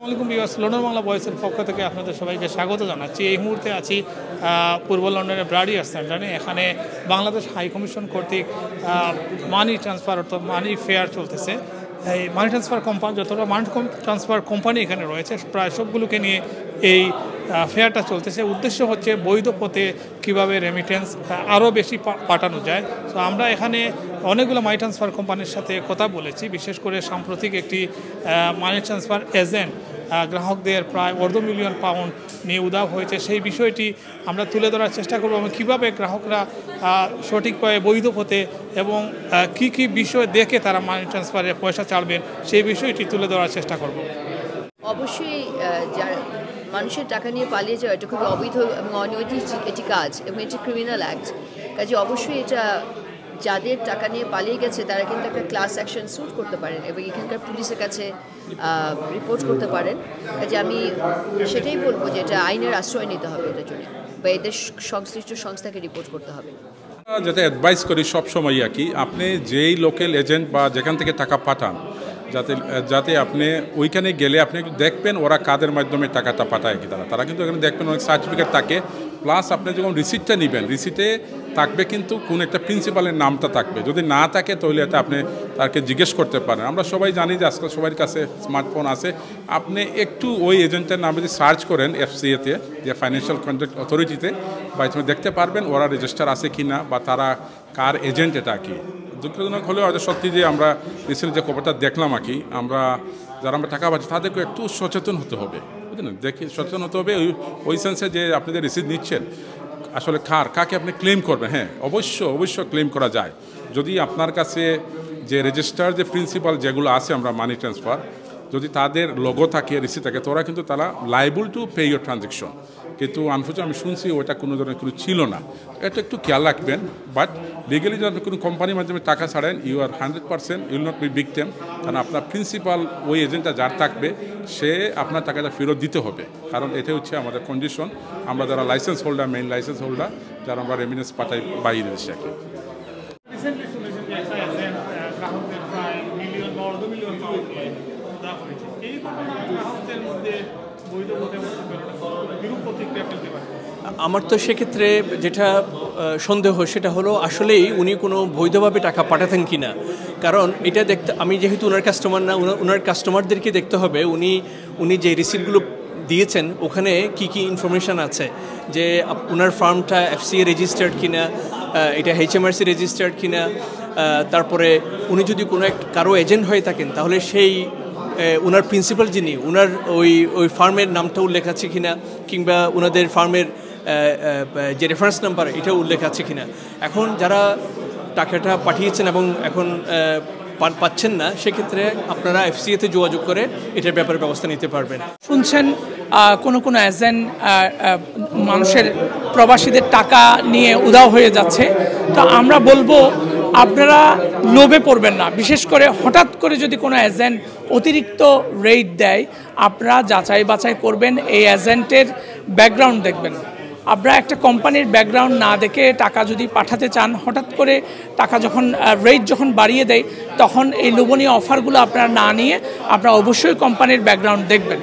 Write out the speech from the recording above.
আসসালামু আলাইকুম লন্ডন বাংলা ভয়েসের পক্ষ থেকে আপনাদের সবাইকে স্বাগত জানাচ্ছি। এই মুহূর্তে আছি পূর্ব লন্ডনের ব্রাডিয়ার সেন্টারে। এখানে বাংলাদেশ হাই কমিশন কর্তৃক মানি ট্রান্সফার অর্থাৎ মানি ফেয়ার চলতেছে। এই মানি ট্রান্সফার কোম্পানি যতটা মানি ট্রান্সফার কোম্পানি এখানে রয়েছে প্রায় সবগুলোকে নিয়ে এই ফেয়ারটা চলতেছে। উদ্দেশ্য হচ্ছে বৈধ পথে কীভাবে রেমিটেন্স আরও বেশি পাঠানো যায়। তো আমরা এখানে অনেকগুলো মানি ট্রান্সফার কোম্পানির সাথে কথা বলেছি। বিশেষ করে সাম্প্রতিক একটি মানি ট্রান্সফার এজেন্ট গ্রাহকদের প্রায় £250,000 নিয়ে উধাও হয়েছে। সেই বিষয়টি আমরা তুলে ধরার চেষ্টা করব এবং কীভাবে গ্রাহকরা সঠিকভাবে বৈধ পথে এবং কি কি বিষয় দেখে তারা মানি ট্রান্সফারে পয়সা ছাড়বেন সেই বিষয়টি তুলে ধরার চেষ্টা করব। অবশ্যই যারা মানুষের টাকা নিয়ে পালিয়ে যাওয়া এটা খুবই অবৈধ এবং অনৈতিক এটি কাজ এবং এটি ক্রিমিনাল অ্যাক্ট। কাজে অবশ্যই এটা যাদের টাকা নিয়ে পালিয়ে গেছে তারা কিন্তু একটা ক্লাস অ্যাকশন স্যুট করতে পারেন এবং এখানকার পুলিশের কাছে রিপোর্ট করতে পারেন। কাজে আমি সেটাই বলবো যে এটা আইনের আশ্রয় নিতে হবে এটার জন্য, বা এদের সংশ্লিষ্ট সংস্থাকে রিপোর্ট করতে হবে। যেটা অ্যাডভাইস করি সবসময় আর কি, আপনি যেই লোকাল এজেন্ট বা যেখান থেকে টাকা পাঠান যাতে আপনি ওইখানে গেলে আপনি দেখবেন ওরা কাদের মাধ্যমে টাকাটা পাঠায় কি তারা কিন্তু এখানে দেখবেন অনেক সার্টিফিকেট থাকে। প্লাস আপনি যখন রিসিপ্টটা নেবেন রিসিপ্টে থাকবে কিন্তু কোন একটা প্রিন্সিপালের নামটা থাকবে। যদি না থাকে তাহলে এটা আপনি তাকে জিজ্ঞেস করতে পারেন। আমরা সবাই জানি যে আজকাল সবার কাছে স্মার্টফোন আছে। আপনি একটু ওই এজেন্টের নামে যদি সার্চ করেন FCA-তে, যে ফাইন্যান্সিয়াল কন্ট্যাক্ট অথরিটিতে, বা তুমি দেখতে পারবেন ওরা রেজিস্টার আছে কি না বা তারা কার এজেন্ট এটা কি। দুঃখজনক হলেও হয়তো সত্যি যে আমরা রিসেন্ট যে খবরটা দেখলাম আর কি, যারা আমরা টাকা পাচ্ছি তাদেরকে একটু সচেতন হতে হবে, বুঝলেন, সচেতন হতে হবে ওই সেন্সে যে আপনি যে রিসিপ্ট নিচ্ছেন আসলে কাকে আপনি ক্লেম করবেন। হ্যাঁ, অবশ্য ক্লেম করা যায় যদি আপনার কাছে যে রেজিস্টার যে প্রিন্সিপাল যেগুলো আছে আমরা মানি ট্রান্সফার, যদি তাদের লোগো থাকে রিসিপ্ট থাকে তোরা কিন্তু তারা liable to pay your transaction. কিন্তু আনফর্চুনেটলি আমি শুনছি ওটা কোনো ধরনের কিছু ছিল না। এটা একটু খেয়াল রাখবেন। বাট লিগালি যদি আপনি কোনো কোম্পানির মাধ্যমে টাকা ছাড়েন you are 100% you'll not be victim, কারণ আপনার প্রিন্সিপাল ওই এজেন্টটা যার থাকবে সে আপনার টাকাটা ফেরত দিতে হবে। কারণ এটাই হচ্ছে আমাদের কন্ডিশন। আমরা যারা licence holder, main licence holder, যারা আমরা রেমিটেন্স পাঠাই বাইরে দেশে আর কি। আমার তো সেক্ষেত্রে যেটা সন্দেহ সেটা হলো আসলেই উনি কোনো বৈধভাবে টাকা পাঠাতেন কি না। কারণ এটা দেখতে আমি যেহেতু ওনার কাস্টমার না, ওনার কাস্টমারদেরকে দেখতে হবে উনি যে রিসিপ্টগুলো দিয়েছেন ওখানে কি কি ইনফরমেশান আছে, যে ওনার ফার্মটা FCA রেজিস্টার্ড কিনা, এটা HMRC রেজিস্টার্ড কিনা, তারপরে উনি যদি কোনো কারো এজেন্ট হয়ে থাকেন তাহলে সেই ওনার প্রিন্সিপাল যিনি ওনার ওই ফার্মের নামটা উল্লেখ আছে কিনা, কিংবা ওনাদের ফার্মের যে রেফারেন্স নাম্বার এটাও উল্লেখ আছে কিনা। এখন যারা টাকাটা পাঠিয়েছেন এবং এখন পাচ্ছেন না, সেক্ষেত্রে আপনারা FCA-তে যোগাযোগ করে এটার ব্যাপারে ব্যবস্থা নিতে পারবেন। শুনছেন কোনো এজেন্ট মানুষের প্রবাসীদের টাকা নিয়ে উধাও হয়ে যাচ্ছে। তো আমরা বলবো আপনারা লোভে পড়বেন না। বিশেষ করে হঠাৎ করে যদি কোনো এজেন্ট অতিরিক্ত রেট দেয়, আপনারা যাচাই বাছাই করবেন, এই এজেন্টের ব্যাকগ্রাউন্ড দেখবেন। আপনারা একটা কোম্পানির ব্যাকগ্রাউন্ড না দেখে টাকা যদি পাঠাতে চান, হঠাৎ করে টাকা রেট যখন বাড়িয়ে দেয় তখন এই লোভনীয় অফারগুলো আপনারা না নিয়ে আপনারা অবশ্যই কোম্পানির ব্যাকগ্রাউন্ড দেখবেন।